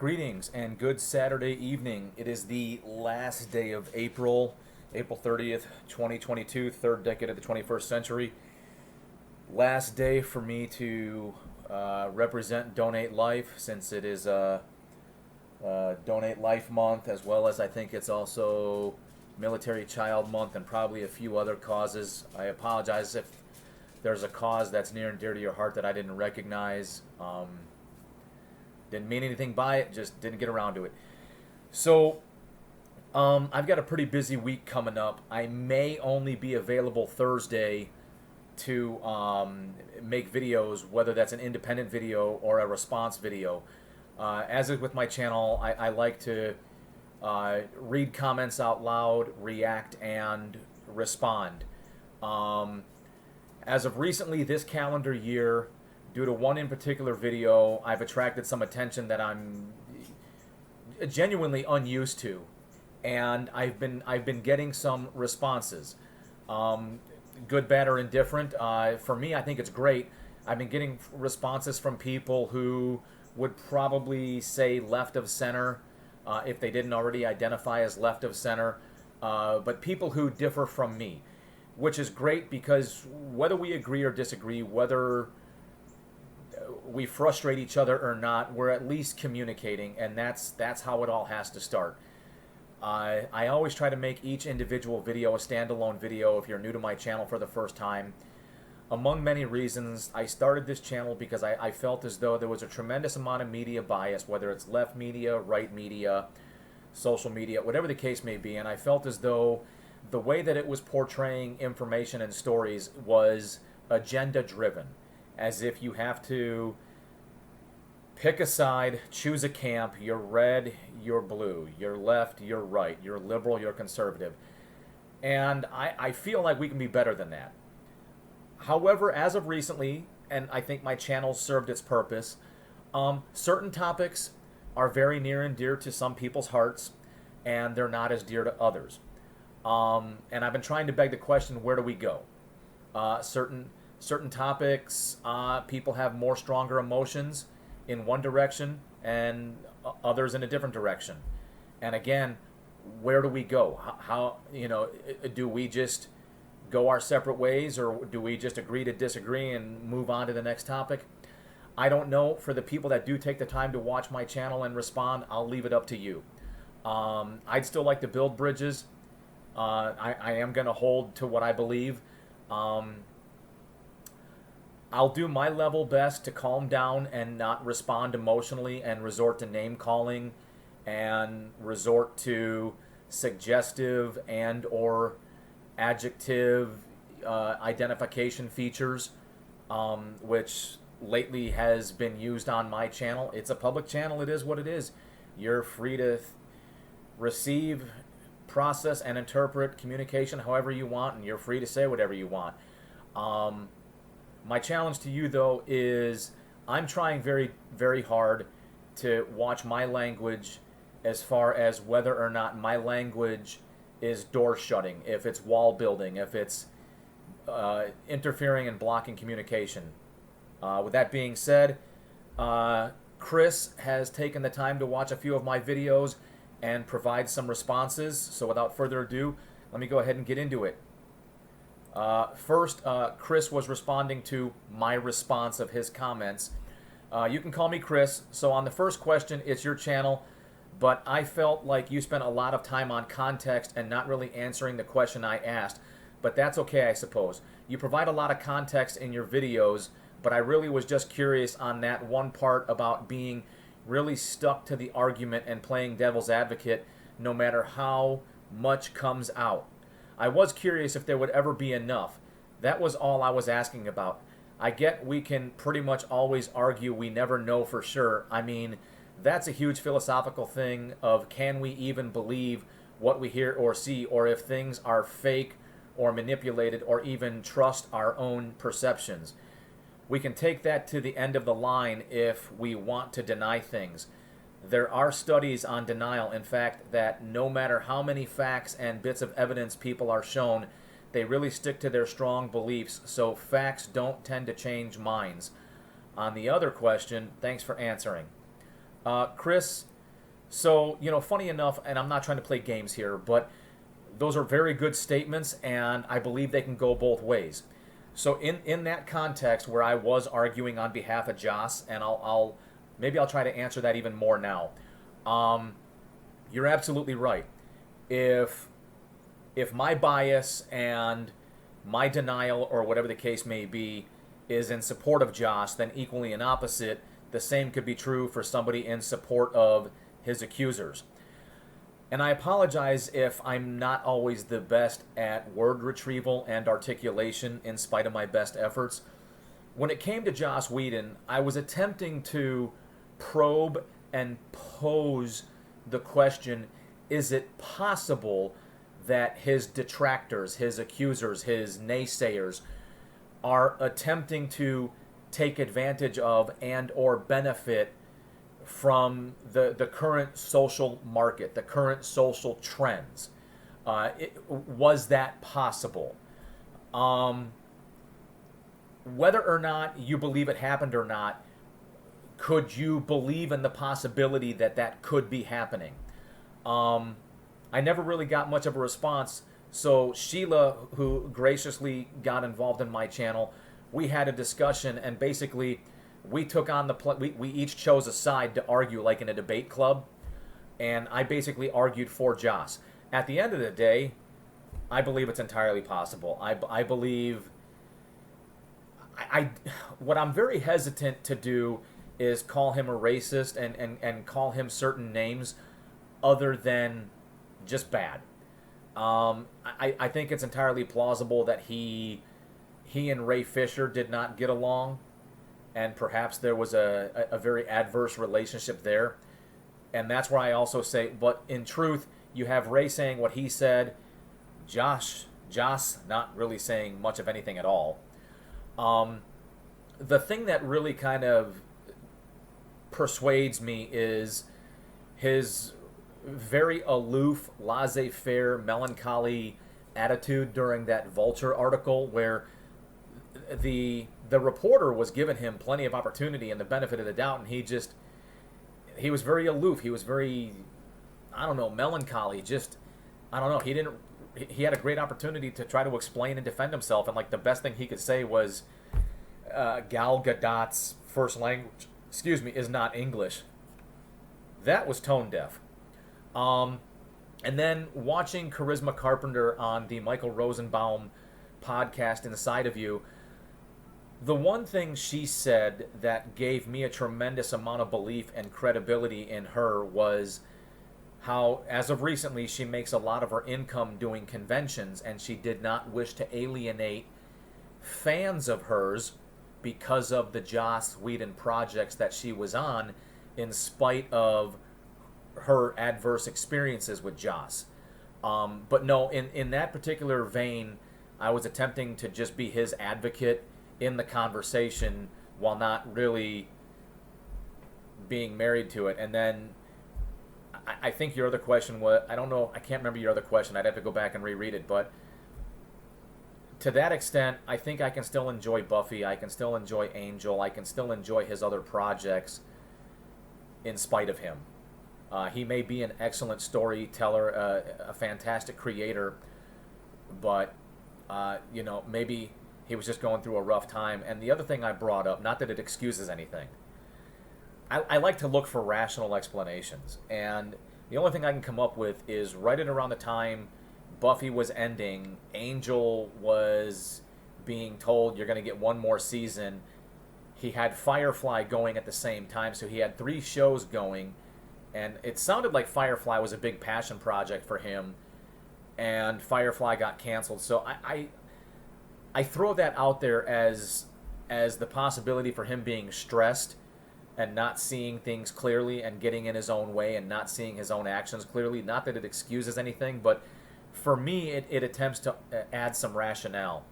Greetings and good Saturday evening. It is the last day of April, April 30th, 2022, third decade of the 21st century. Last day for me to represent Donate Life, since it is Donate Life Month, as well as I think it's also Military Child Month and probably a few other causes. I apologize if there's a cause that's near and dear to your heart that I didn't recognize. Didn't mean anything by it, just didn't get around to it. So, I've got a pretty busy week coming up. I may only be available Thursday to make videos, whether that's an independent video or a response video. As is with my channel, I like to read comments out loud, react, and respond. As of recently, this calendar year, due to one in particular video, I've attracted some attention that I'm genuinely unused to, and I've been getting some responses, good, bad, or indifferent. For me, I think it's great. I've been getting responses from people who would probably say left of center, if they didn't already identify as left of center, but people who differ from me, which is great, because whether we agree or disagree, whether we frustrate each other or not, we're at least communicating, and that's how it all has to start. I always try to make each individual video a standalone video if you're new to my channel for the first time. Among many reasons, I started this channel because I felt as though there was a tremendous amount of media bias, whether it's left media, right media, social media, whatever the case may be, and I felt as though the way that it was portraying information and stories was agenda-driven, as if you have to pick a side, choose a camp. You're red, you're blue. You're left, you're right. You're liberal, you're conservative. And I feel like we can be better than that. However, as of recently, and I think my channel served its purpose, certain topics are very near and dear to some people's hearts, and they're not as dear to others. And I've been trying to beg the question, where do we go? Certain topics, people have more stronger emotions in one direction and others in a different direction. And again, where do we go? How do we just go our separate ways, or do we just agree to disagree and move on to the next topic? I don't know. For the people that do take the time to watch my channel and respond, I'll leave it up to you. I'd still like to build bridges. I am going to hold to what I believe. I'll do my level best to calm down and not respond emotionally and resort to name calling and resort to suggestive and or adjective identification features, which lately has been used on my channel. It's a public channel. It is what it is. You're free to receive, process, and interpret communication however you want, and you're free to say whatever you want. My challenge to you, though, is I'm trying very, very hard to watch my language as far as whether or not my language is door shutting, if it's wall building, if it's interfering and blocking communication. With that being said, Kris has taken the time to watch a few of my videos and provide some responses. So without further ado, let me go ahead and get into it. First, Kris was responding to my response of his comments. You can call me Kris. So on the first question, it's your channel, but I felt like you spent a lot of time on context and not really answering the question I asked. But that's okay, I suppose. You provide a lot of context in your videos, but I really was just curious on that one part about being really stuck to the argument and playing devil's advocate no matter how much comes out. I was curious if there would ever be enough. That was all I was asking about. I get we can pretty much always argue we never know for sure. I mean, that's a huge philosophical thing of, can we even believe what we hear or see, or if things are fake or manipulated, or even trust our own perceptions. We can take that to the end of the line if we want to deny things. There are studies on denial, in fact, that no matter how many facts and bits of evidence people are shown, they really stick to their strong beliefs, so facts don't tend to change minds. On the other question, thanks for answering. Kris, So, funny enough, and I'm not trying to play games here, but those are very good statements, and I believe they can go both ways. So, in that context, where I was arguing on behalf of Joss, and maybe I'll try to answer that even more now. You're absolutely right. If my bias and my denial, or whatever the case may be, is in support of Joss, then equally and opposite, the same could be true for somebody in support of his accusers. And I apologize if I'm not always the best at word retrieval and articulation in spite of my best efforts. When it came to Joss Whedon, I was attempting to probe and pose the question, is it possible that his detractors, his accusers, his naysayers are attempting to take advantage of and or benefit from the current social market, the current social trends? Was that possible? Whether or not you believe it happened or not, could you believe in the possibility that that could be happening? I never really got much of a response. So Sheila, who graciously got involved in my channel, we had a discussion, and basically we took on we each chose a side to argue like in a debate club, and I basically argued for Joss. At the end of the day, I believe it's entirely possible. I believe what I'm very hesitant to do is call him a racist and call him certain names other than just bad. I think it's entirely plausible that he and Ray Fisher did not get along, and perhaps there was a very adverse relationship there. And that's where I also say, but in truth, you have Ray saying what he said, Joss not really saying much of anything at all. The thing that really kind of persuades me is his very aloof, laissez-faire, melancholy attitude during that Vulture article, where the reporter was giving him plenty of opportunity and the benefit of the doubt, and he was very aloof. He was very, I don't know, melancholy. Just, I don't know. He had a great opportunity to try to explain and defend himself, and like the best thing he could say was Gal Gadot's first language, is not English. That was tone deaf. And then watching Charisma Carpenter on the Michael Rosenbaum podcast, Inside of You, the one thing she said that gave me a tremendous amount of belief and credibility in her was how, as of recently, she makes a lot of her income doing conventions, and she did not wish to alienate fans of hers because of the Joss Whedon projects that she was on, in spite of her adverse experiences with Joss. But no, in that particular vein, I was attempting to just be his advocate in the conversation while not really being married to it. And then I think your other question was, I don't know, I can't remember your other question. I'd have to go back and reread it. But to that extent, I think I can still enjoy Buffy. I can still enjoy Angel. I can still enjoy his other projects in spite of him. He may be an excellent storyteller, a fantastic creator, but, maybe he was just going through a rough time. And the other thing I brought up, not that it excuses anything, I like to look for rational explanations. And the only thing I can come up with is right at around the time Buffy was ending, Angel was being told, you're going to get one more season. He had Firefly going at the same time, so he had 3 shows going. And it sounded like Firefly was a big passion project for him, and Firefly got canceled. So I throw that out there as the possibility for him being stressed and not seeing things clearly and getting in his own way and not seeing his own actions clearly. Not that it excuses anything, but for me, it attempts to add some rationale.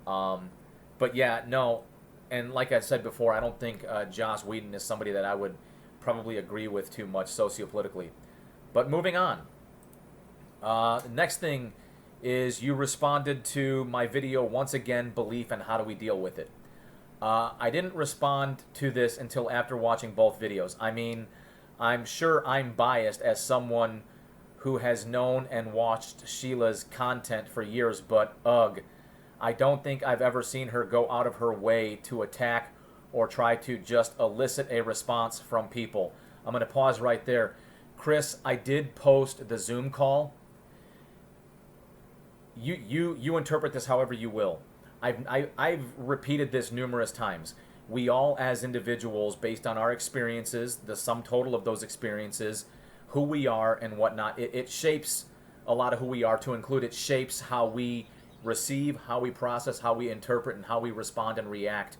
But yeah, no, and like I said before, I don't think Joss Whedon is somebody that I would probably agree with too much sociopolitically. But moving on. Next thing is you responded to my video, once again, belief and how do we deal with it. I didn't respond to this until after watching both videos. I mean, I'm sure I'm biased as someone who has known and watched Sheila's content for years, but ugh, I don't think I've ever seen her go out of her way to attack or try to just elicit a response from people. I'm going to pause right there. Kris, I did post the Zoom call. You interpret this however you will. I've repeated this numerous times. We all, as individuals, based on our experiences, the sum total of those experiences, who we are and whatnot, it shapes a lot of who we are. To include, it shapes how we receive, how we process, how we interpret, and how we respond and react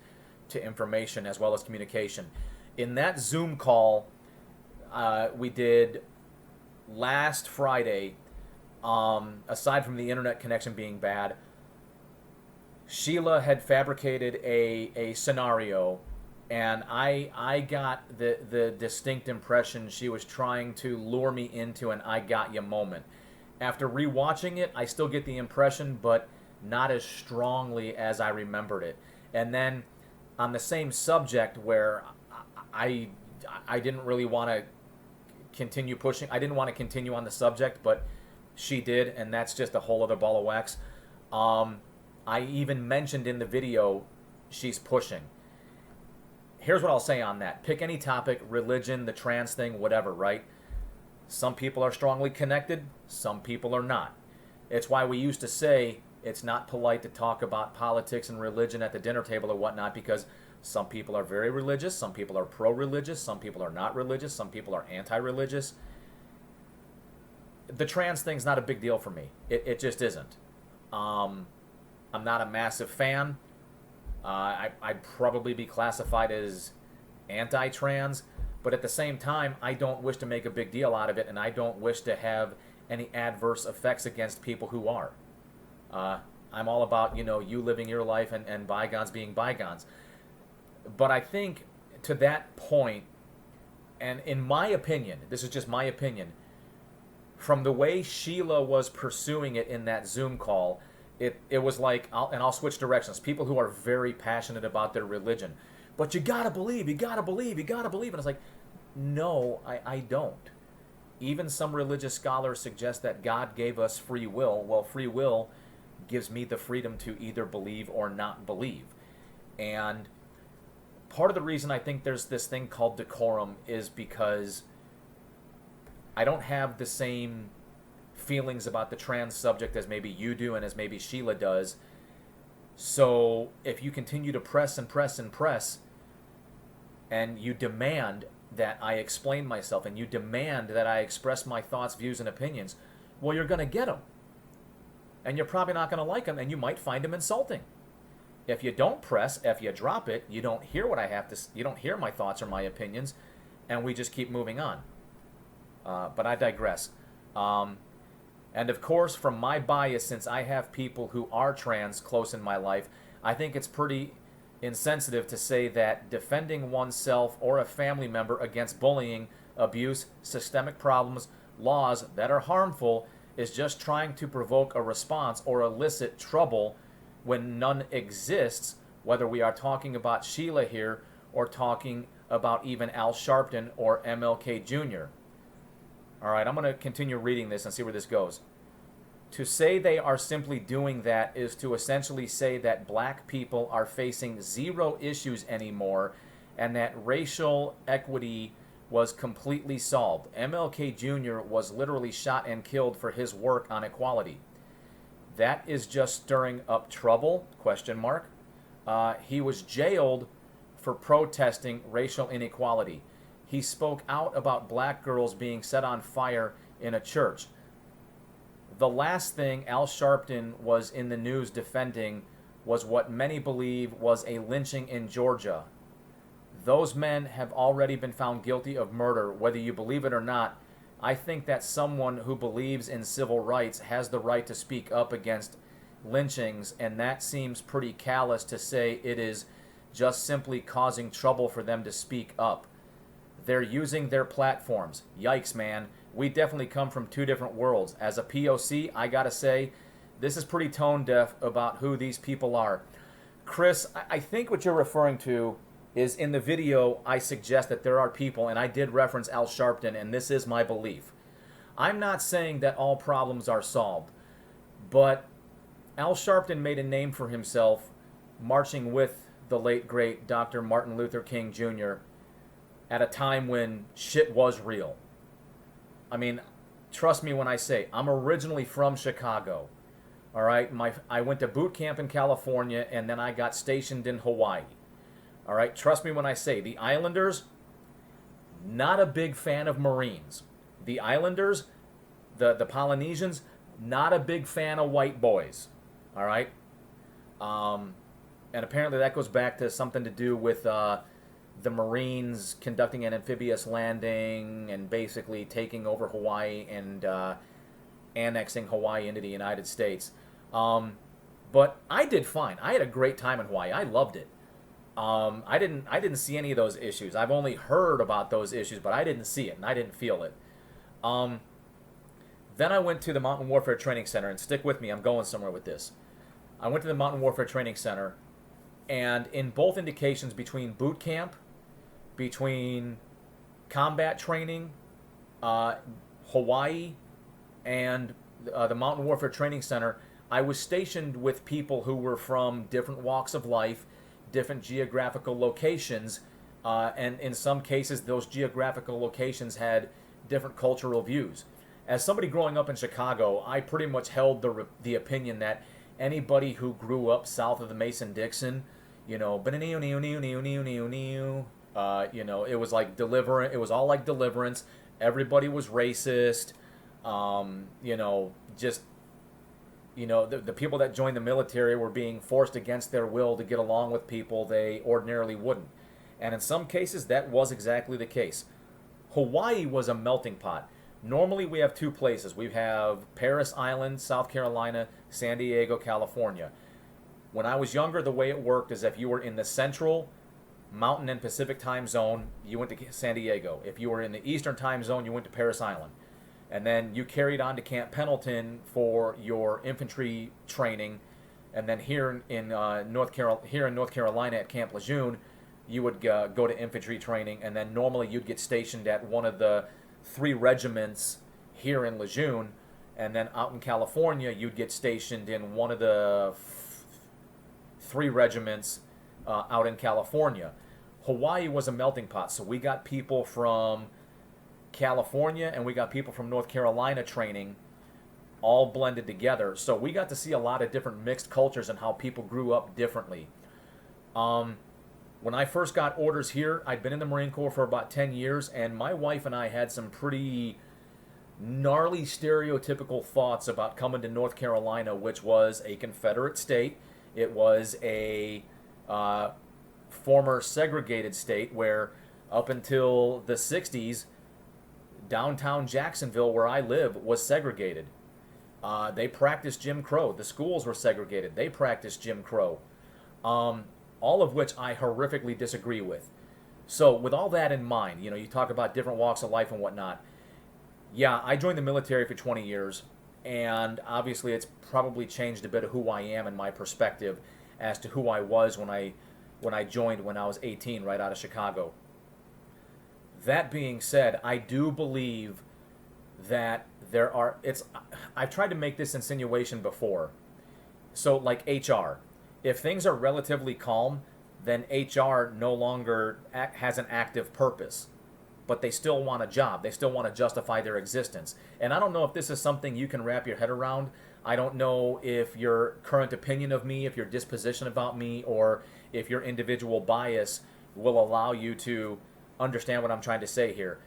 to information as well as communication. In that Zoom call we did last Friday, aside from the internet connection being bad, Sheila had fabricated a scenario, and I got the distinct impression she was trying to lure me into an "I got you" moment. After rewatching it, I still get the impression, but not as strongly as I remembered it. And then on the same subject, where I didn't really want to continue pushing, I didn't want to continue on the subject, but she did, and that's just a whole other ball of wax. I even mentioned in the video she's pushing. Here's what I'll say on that. Pick any topic, religion, the trans thing, whatever, right? Some people are strongly connected, some people are not. It's why we used to say it's not polite to talk about politics and religion at the dinner table or whatnot, because some people are very religious, some people are pro-religious, some people are not religious, some people are anti-religious. The trans thing's not a big deal for me. It just isn't. I'm not a massive fan. I'd probably be classified as anti-trans, but at the same time, I don't wish to make a big deal out of it, and I don't wish to have any adverse effects against people who are. I'm all about, you living your life and bygones being bygones. But I think to that point, and in my opinion, this is just my opinion, from the way Sheila was pursuing it in that Zoom call, it was like, I'll switch directions, people who are very passionate about their religion. But you gotta believe, you gotta believe, you gotta believe. And it's like, no, I don't. Even some religious scholars suggest that God gave us free will. Well, free will gives me the freedom to either believe or not believe. And part of the reason I think there's this thing called decorum is because I don't have the same feelings about the trans subject as maybe you do and as maybe Sheila does. So if you continue to press and press and press, and you demand that I explain myself, and you demand that I express my thoughts, views, and opinions, well, you're going to get them. And you're probably not going to like them, and you might find them insulting. If you don't press, if you drop it, you don't hear what I have to, you don't hear my thoughts or my opinions, and we just keep moving on. But I digress. And of course, from my bias, since I have people who are trans close in my life, I think it's pretty insensitive to say that defending oneself or a family member against bullying, abuse, systemic problems, laws that are harmful is just trying to provoke a response or elicit trouble when none exists, whether we are talking about Sheila here or talking about even Al Sharpton or MLK Jr. All right, I'm going to continue reading this and see where this goes. To say they are simply doing that is to essentially say that black people are facing zero issues anymore and that racial equity was completely solved. MLK Jr. was literally shot and killed for his work on equality. That is just stirring up trouble, ? He was jailed for protesting racial inequality. He spoke out about black girls being set on fire in a church. The last thing Al Sharpton was in the news defending was what many believe was a lynching in Georgia. Those men have already been found guilty of murder, whether you believe it or not. I think that someone who believes in civil rights has the right to speak up against lynchings, and that seems pretty callous to say it is just simply causing trouble for them to speak up. They're using their platforms. Yikes, man. We definitely come from two different worlds. As a POC, I gotta say, this is pretty tone deaf about who these people are. Kris, I think what you're referring to is in the video I suggest that there are people, and I did reference Al Sharpton, and this is my belief. I'm not saying that all problems are solved, but Al Sharpton made a name for himself marching with the late great Dr. Martin Luther King Jr. at a time when shit was real. I mean, trust me when I say I'm originally from Chicago. All right, I went to boot camp in California, and then I got stationed in Hawaii. All right, trust me when I say the Islanders, not a big fan of Marines. The Islanders, the Polynesians, not a big fan of white boys. All right, and apparently that goes back to something to do with the Marines conducting an amphibious landing and basically taking over Hawaii and annexing Hawaii into the United States. But I did fine. I had a great time in Hawaii. I loved it. I didn't see any of those issues. I've only heard about those issues, but I didn't see it and I didn't feel it. Then I went to the Mountain Warfare Training Center, and stick with me, I'm going somewhere with this. I went to the Mountain Warfare Training Center, and in both indications, between boot camp, between combat training, Hawaii, and the Mountain Warfare Training Center, I was stationed with people who were from different walks of life, different geographical locations, and in some cases, those geographical locations had different cultural views. As somebody growing up in Chicago, I pretty much held the opinion that anybody who grew up south of the Mason-Dixon, you know, it was like Deliverance. It was all like Deliverance. Everybody was racist. The people that joined the military were being forced against their will to get along with people they ordinarily wouldn't. And in some cases, that was exactly the case. Hawaii was a melting pot. Normally, we have two places. We have Paris Island, South Carolina, San Diego, California. When I was younger, the way it worked is if you were in the Central, Mountain, and Pacific time zone, you went to San Diego. If you were in the Eastern time zone, you went to Paris Island. And then you carried on to Camp Pendleton for your infantry training. And then here in North Carolina at Camp Lejeune, you would go to infantry training. And then normally you'd get stationed at one of the 3 regiments here in Lejeune. And then out in California, you'd get stationed in one of the 3 regiments out in California. Hawaii was a melting pot, so we got people from California and we got people from North Carolina training all blended together. So we got to see a lot of different mixed cultures and how people grew up differently. When I first got orders here, I'd been in the Marine Corps for about 10 years, and my wife and I had some pretty gnarly stereotypical thoughts about coming to North Carolina, which was a Confederate state. It was a former segregated state where up until the 60s, downtown Jacksonville, where I live, was segregated. They practiced Jim Crow. The schools were segregated. They practiced Jim Crow. All of which I horrifically disagree with. So with all that in mind, you talk about different walks of life and whatnot. Yeah, I joined the military for 20 years, and obviously it's probably changed a bit of who I am and my perspective as to who I was when I joined when I was 18, right out of Chicago. That being said, I do believe that I've tried to make this insinuation before. So like HR, if things are relatively calm, then HR no longer has an active purpose. But they still want a job. They still want to justify their existence. And I don't know if this is something you can wrap your head around. I don't know if your current opinion of me, if your disposition about me, or if your individual bias will allow you to understand what I'm trying to say here.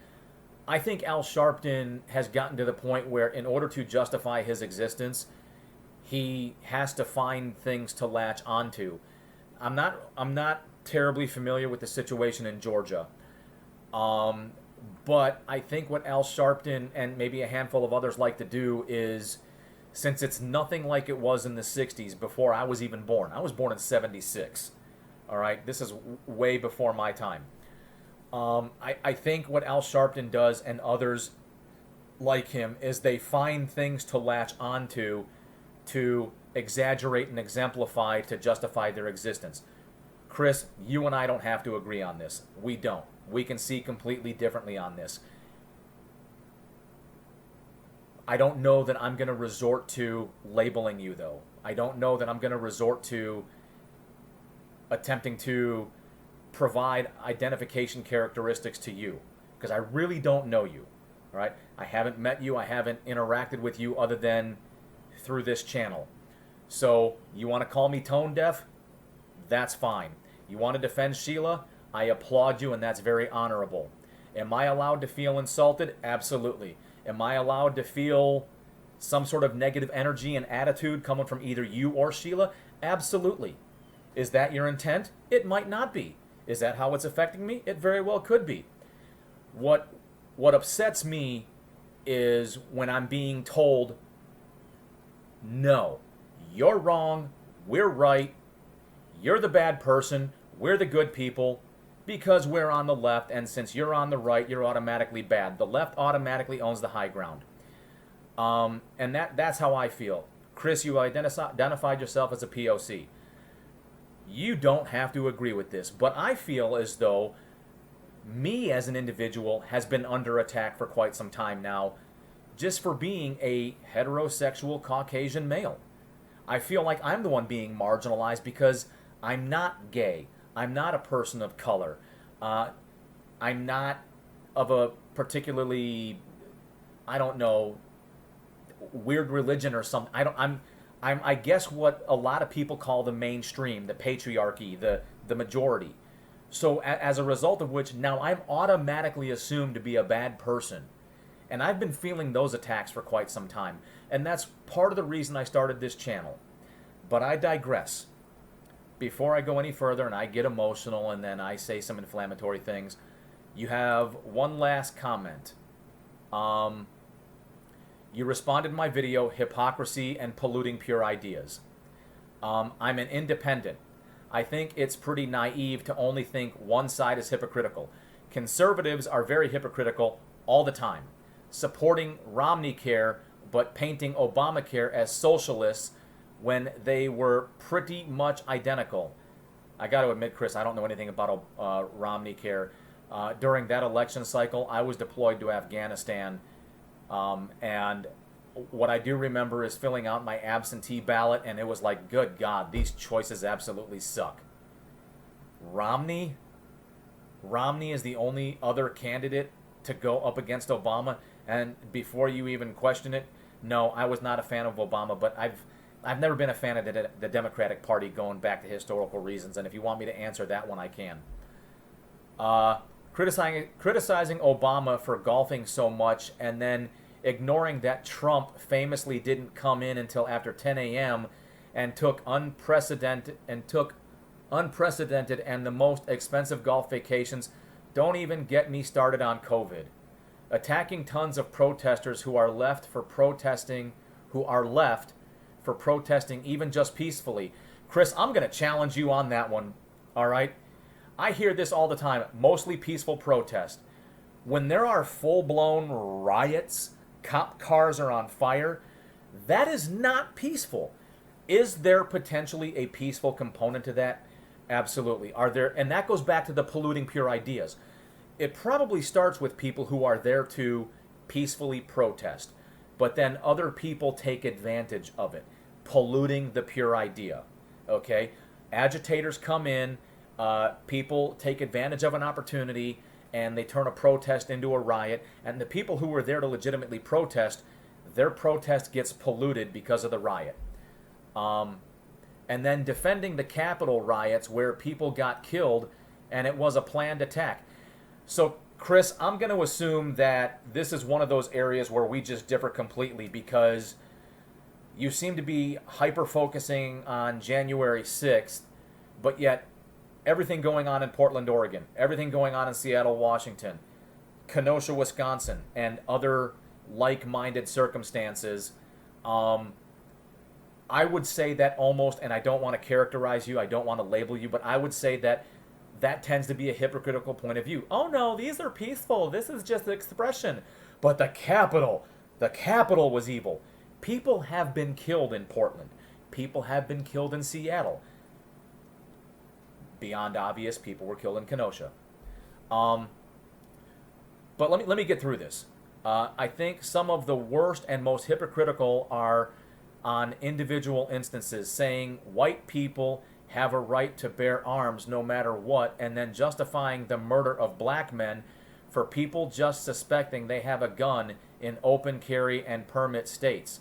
I think Al Sharpton has gotten to the point where in order to justify his existence, he has to find things to latch onto. I'm not terribly familiar with the situation in Georgia. But I think what Al Sharpton and maybe a handful of others like to do is, since it's nothing like it was in the 60s before I was even born. I was born in 76. All right, this is way before my time. I think what Al Sharpton does and others like him is they find things to latch onto to exaggerate and exemplify to justify their existence. Kris, you and I don't have to agree on this. We don't. We can see completely differently on this. I don't know that I'm going to resort to labeling you, though. I don't know that I'm going to resort to attempting to provide identification characteristics to you, because I really don't know you. All right? I haven't met you. I haven't interacted with you other than through this channel. So you want to call me tone deaf? That's fine. You want to defend Sheila? I applaud you, and that's very honorable. Am I allowed to feel insulted? Absolutely. Am I allowed to feel some sort of negative energy and attitude coming from either you or Sheila? Absolutely. Is that your intent? It might not be. Is that how it's affecting me? It very well could be. What upsets me is when I'm being told, no, you're wrong, we're right, you're the bad person, we're the good people, because we're on the left, and since you're on the right, you're automatically bad. The left automatically owns the high ground. And that's how I feel. Kris, you identified yourself as a POC. You don't have to agree with this, but I feel as though me as an individual has been under attack for quite some time now, just for being a heterosexual Caucasian male. I feel like I'm the one being marginalized because I'm not gay. I'm not a person of color. I'm not of a particularly, I don't know, weird religion or something. I guess what a lot of people call the mainstream, the patriarchy, the majority. So as a result of which, now I'm automatically assumed to be a bad person. And I've been feeling those attacks for quite some time. And that's part of the reason I started this channel. But I digress. Before I go any further and I get emotional and then I say some inflammatory things, you have one last comment. You responded to my video, Hypocrisy and Polluting Pure Ideas. I'm an independent. I think it's pretty naive to only think one side is hypocritical. Conservatives are very hypocritical all the time, supporting Romney Care but painting Obamacare as socialists when they were pretty much identical. I got to admit, Kris, I don't know anything about Romney Care. During that election cycle, I was deployed to Afghanistan, and what I do remember is filling out my absentee ballot, and it was like, good God, these choices absolutely suck. Romney is the only other candidate to go up against Obama, and before you even question it, no, I was not a fan of Obama, but I've never been a fan of the Democratic Party going back to historical reasons, and if you want me to answer that one, I can. Criticizing Obama for golfing so much and then ignoring that Trump famously didn't come in until after 10 a.m. and took unprecedented and the most expensive golf vacations. Don't even get me started on COVID. Attacking tons of protesters who are left for protesting even just peacefully. Kris, I'm going to challenge you on that one, all right? I hear this all the time, mostly peaceful protest. When there are full-blown riots, cop cars are on fire, that is not peaceful. Is there potentially a peaceful component to that? Absolutely. And that goes back to the polluting pure ideas. It probably starts with people who are there to peacefully protest, but then other people take advantage of it, polluting the pure idea. Okay? Agitators come in, people take advantage of an opportunity, and they turn a protest into a riot, and the people who were there to legitimately protest, their protest gets polluted because of the riot. And then defending the Capitol riots where people got killed and it was a planned attack. So, Kris, I'm going to assume that this is one of those areas where we just differ completely, because you seem to be hyper-focusing on January 6th, but yet everything going on in Portland, Oregon, everything going on in Seattle, Washington, Kenosha, Wisconsin, and other like-minded circumstances, I would say that almost, and I don't want to characterize you, I don't want to label you, but I would say that that tends to be a hypocritical point of view. Oh no, these are peaceful, this is just expression. But the Capitol was evil. People have been killed in Portland. People have been killed in Seattle. beyond obvious, people were killed in Kenosha. Um, but let me get through this. I think some of the worst and most hypocritical are on individual instances, saying white people have a right to bear arms no matter what, and then justifying the murder of black men for people just suspecting they have a gun in open carry and permit states.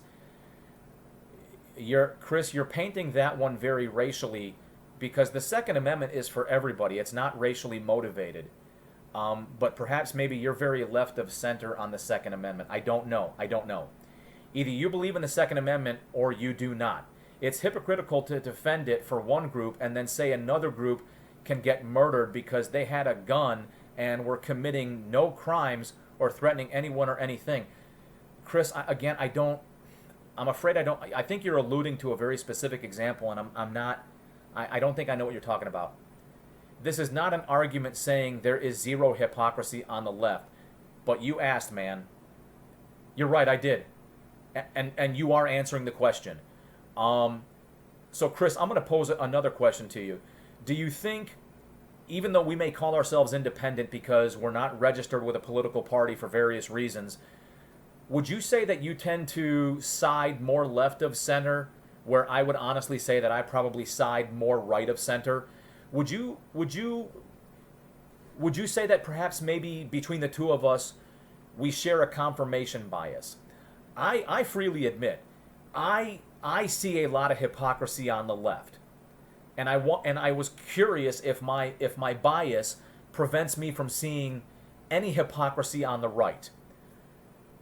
Chris, you're painting that one very racially, because the Second Amendment is for everybody. It's not racially motivated. But perhaps maybe you're very left of center on the Second Amendment. I don't know. Either you believe in the Second Amendment or you do not. It's hypocritical to defend it for one group and then say another group can get murdered because they had a gun and were committing no crimes or threatening anyone or anything. Chris, I'm afraid I don't. I think you're alluding to a very specific example, and I'm not. I don't think I know what you're talking about. This is not an argument saying there is zero hypocrisy on the left. But you asked, man. You're right, I did. And you are answering the question. So, Chris, I'm going to pose another question to you. Do you think, even though we may call ourselves independent because we're not registered with a political party for various reasons, would you say that you tend to side more left of center, where I would honestly say that I probably side more right of center? Would you say that perhaps maybe between the two of us we share a confirmation bias? I freely admit I see a lot of hypocrisy on the left, and I was curious if my bias prevents me from seeing any hypocrisy on the right.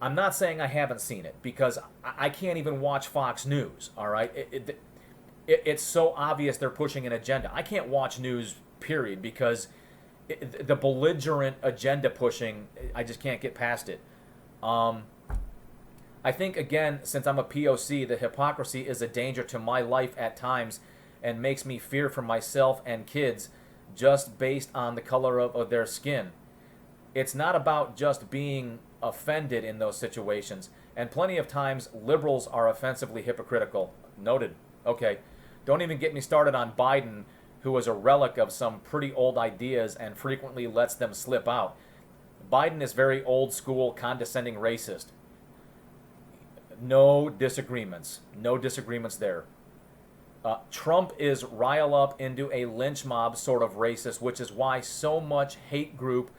I'm not saying I haven't seen it, because I can't even watch Fox News, all right? It's so obvious they're pushing an agenda. I can't watch news, period, because the belligerent agenda pushing, I just can't get past it. I think, again, since I'm a POC, the hypocrisy is a danger to my life at times and makes me fear for myself and kids just based on the color of their skin. It's not about just being offended in those situations, and plenty of times liberals are offensively hypocritical. Noted. Okay. Don't even get me started on Biden, who is a relic of some pretty old ideas and frequently lets them slip out. Biden is very old school, condescending racist. No disagreements. No disagreements there. Trump is rile up into a lynch mob sort of racist, which is why so much hate group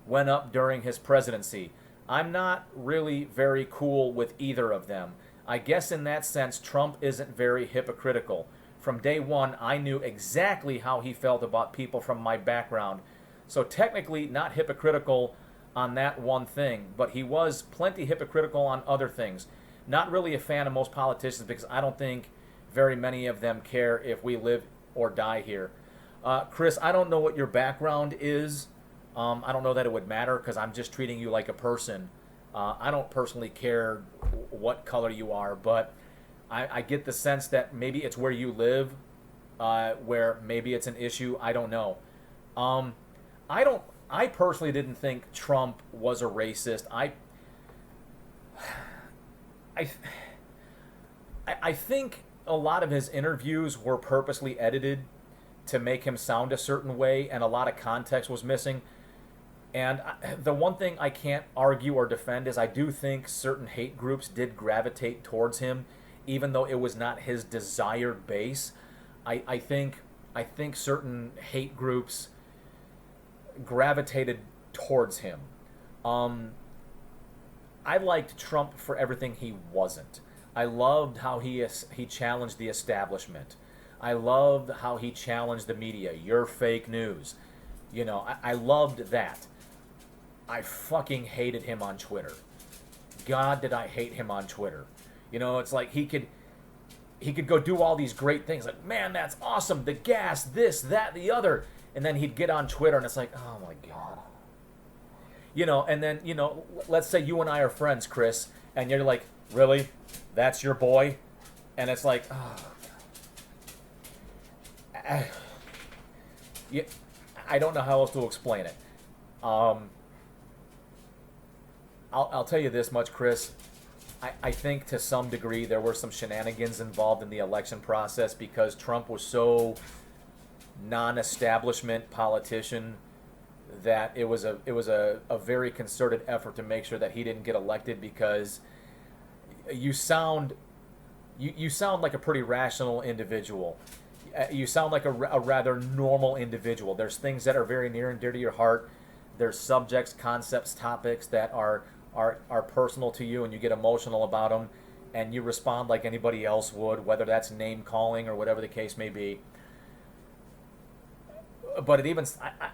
went up during his presidency. I'm not really very cool with either of them. I guess in that sense, Trump isn't very hypocritical. From day one, I knew exactly how he felt about people from my background. So technically not hypocritical on that one thing, but he was plenty hypocritical on other things. Not really a fan of most politicians, because I don't think very many of them care if we live or die here. Chris, I don't know what your background is. I don't know that it would matter, because I'm just treating you like a person. I don't personally care what color you are, but I get the sense that maybe it's where you live, where maybe it's an issue. I don't know. I personally didn't think Trump was a racist. I think a lot of his interviews were purposely edited to make him sound a certain way, and a lot of context was missing. And the one thing I can't argue or defend is I do think certain hate groups did gravitate towards him, even though it was not his desired base. I think certain hate groups gravitated towards him. I liked Trump for everything he wasn't. I loved how he challenged the establishment. I loved how he challenged the media. You're fake news. You know, I loved that. I fucking hated him on Twitter. God, did I hate him on Twitter. You know, it's like he could go do all these great things. Like, man, that's awesome. The gas, this, that, the other. And then he'd get on Twitter and it's like, oh my God. You know, and then, you know, let's say you and I are friends, Chris, and you're like, really? That's your boy? And it's like, oh. I don't know how else to explain it. I'll tell you this much, Chris. I think to some degree there were some shenanigans involved in the election process, because Trump was so non-establishment politician, that it was a very concerted effort to make sure that he didn't get elected, because you sound you sound like a pretty rational individual. You sound like a rather normal individual. There's things that are very near and dear to your heart. There's subjects, concepts, topics that are personal to you, and you get emotional about them, and you respond like anybody else would, whether that's name calling or whatever the case may be. But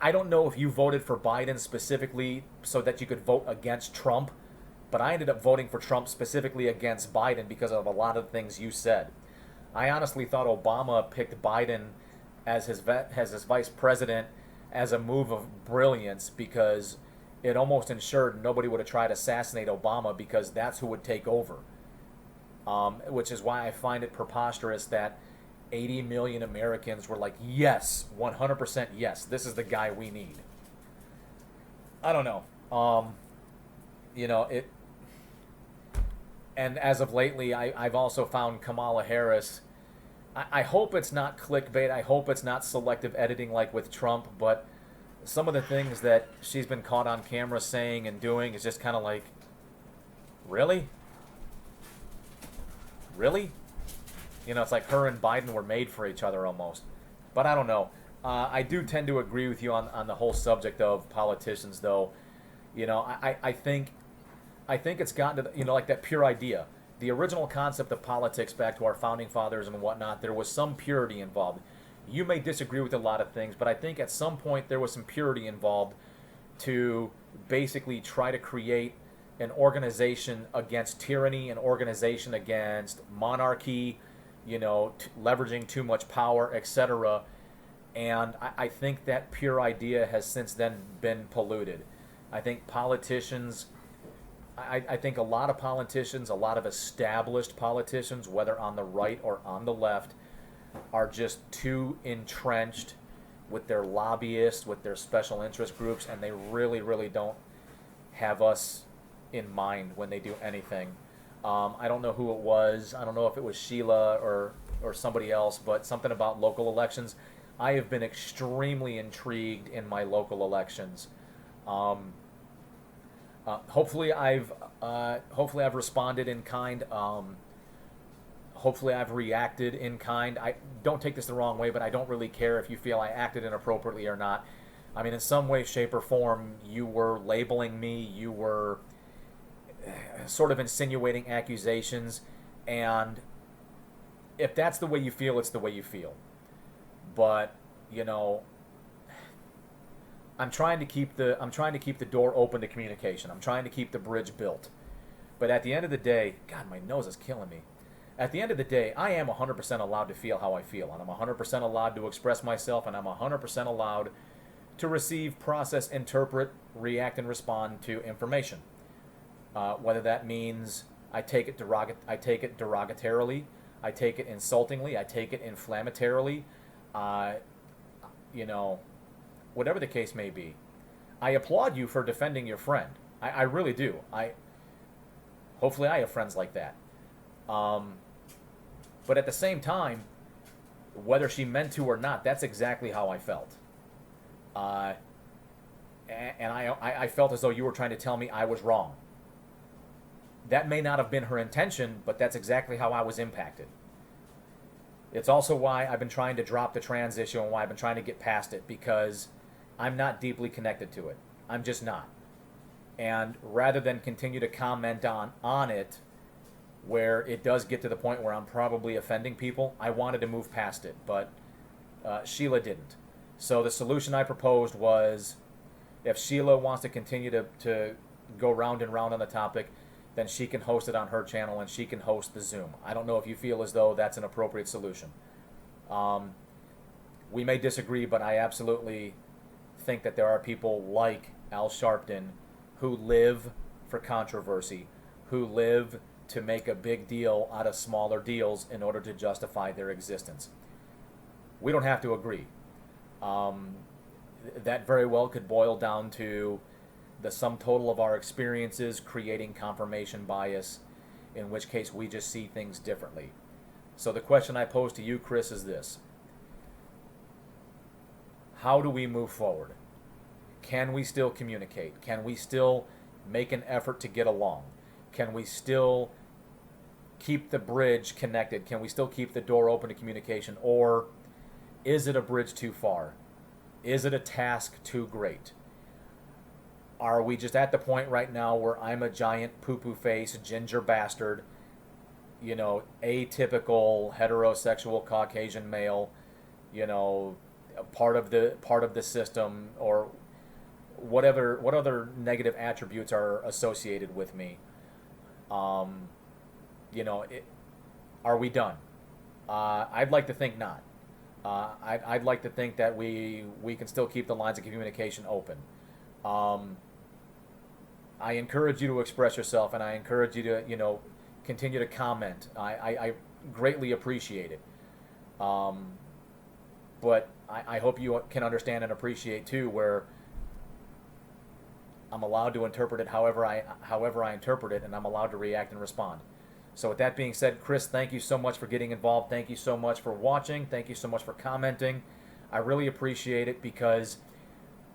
I don't know if you voted for Biden specifically so that you could vote against Trump, but I ended up voting for Trump specifically against Biden because of a lot of the things you said. I honestly thought Obama picked Biden as his vice president as a move of brilliance, because it almost ensured nobody would have tried to assassinate Obama, because that's who would take over. Which is why I find it preposterous that 80 million Americans were like, yes, 100% yes, this is the guy we need. I don't know. It. And as of lately, I've also found Kamala Harris. I hope it's not clickbait. I hope it's not selective editing like with Trump. But some of the things that she's been caught on camera saying and doing is just kind of like, really? Really? It's like her and Biden were made for each other almost. But I don't know. I do tend to agree with you on the whole subject of politicians, though. I think it's gotten to, like that pure idea. The original concept of politics back to our founding fathers and whatnot, there was some purity involved. You may disagree with a lot of things, but I think at some point there was some purity involved to basically try to create an organization against tyranny, an organization against monarchy, leveraging too much power, etc. And I think that pure idea has since then been polluted. I think politicians, I think a lot of politicians, a lot of established politicians, whether on the right or on the left, are just too entrenched with their lobbyists, with their special interest groups, and they really, really don't have us in mind when they do anything. I don't know who it was. I don't know if it was Sheila or somebody else, but something about local elections. I have been extremely intrigued in my local elections. Hopefully I've responded in kind. Hopefully I've reacted in kind. I don't take this the wrong way, but I don't really care if you feel I acted inappropriately or not. I mean, in some way, shape, or form, you were labeling me. You were sort of insinuating accusations, and if that's the way you feel, it's the way you feel. But I'm trying to keep the door open to communication. I'm trying to keep the bridge built. But at the end of the day, God, my nose is killing me. At the end of the day, I am 100% allowed to feel how I feel, and I'm 100% allowed to express myself, and I'm 100% allowed to receive, process, interpret, react, and respond to information. Whether that means I take it derogatorily, I take it insultingly, I take it inflammatorily, whatever the case may be. I applaud you for defending your friend. I really do. Hopefully I have friends like that. But at the same time, whether she meant to or not, that's exactly how I felt. And I felt as though you were trying to tell me I was wrong. That may not have been her intention, but that's exactly how I was impacted. It's also why I've been trying to drop the trans issue and why I've been trying to get past it, because I'm not deeply connected to it. I'm just not. And rather than continue to comment on it, where it does get to the point where I'm probably offending people, I wanted to move past it, but Sheila didn't. So the solution I proposed was, if Sheila wants to continue to go round and round on the topic, then she can host it on her channel and she can host the Zoom. I don't know if you feel as though that's an appropriate solution. We may disagree, but I absolutely think that there are people like Al Sharpton who live for controversy, who live to make a big deal out of smaller deals in order to justify their existence. We don't have to agree. That very well could boil down to the sum total of our experiences creating confirmation bias, in which case we just see things differently. So the question I pose to you, Kris, is this. how do we move forward? Can we still communicate? Can we still make an effort to get along? Can we still keep the bridge connected? Can we still keep the door open to communication? Or is it a bridge too far? Is it a task too great? Are we just at the point right now where I'm a giant poo-poo face, ginger bastard, atypical heterosexual Caucasian male, part of the system, or what other negative attributes are associated with me? Are we done? I'd like to think not. I'd like to think that we can still keep the lines of communication open. I encourage you to express yourself, and I encourage you to, continue to comment. I greatly appreciate it. But I hope you can understand and appreciate too, where I'm allowed to interpret it however I interpret it, and I'm allowed to react and respond. So with that being said, Kris, thank you so much for getting involved. Thank you so much for watching. Thank you so much for commenting. I really appreciate it, because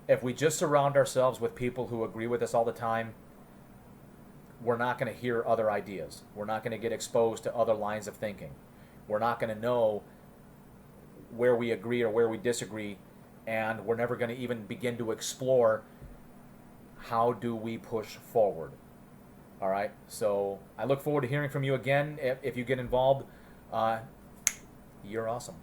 if we just surround ourselves with people who agree with us all the time, we're not going to hear other ideas. We're not going to get exposed to other lines of thinking. We're not going to know where we agree or where we disagree, and we're never going to even begin to explore how do we push forward. All right, so I look forward to hearing from you again. If you get involved, you're awesome.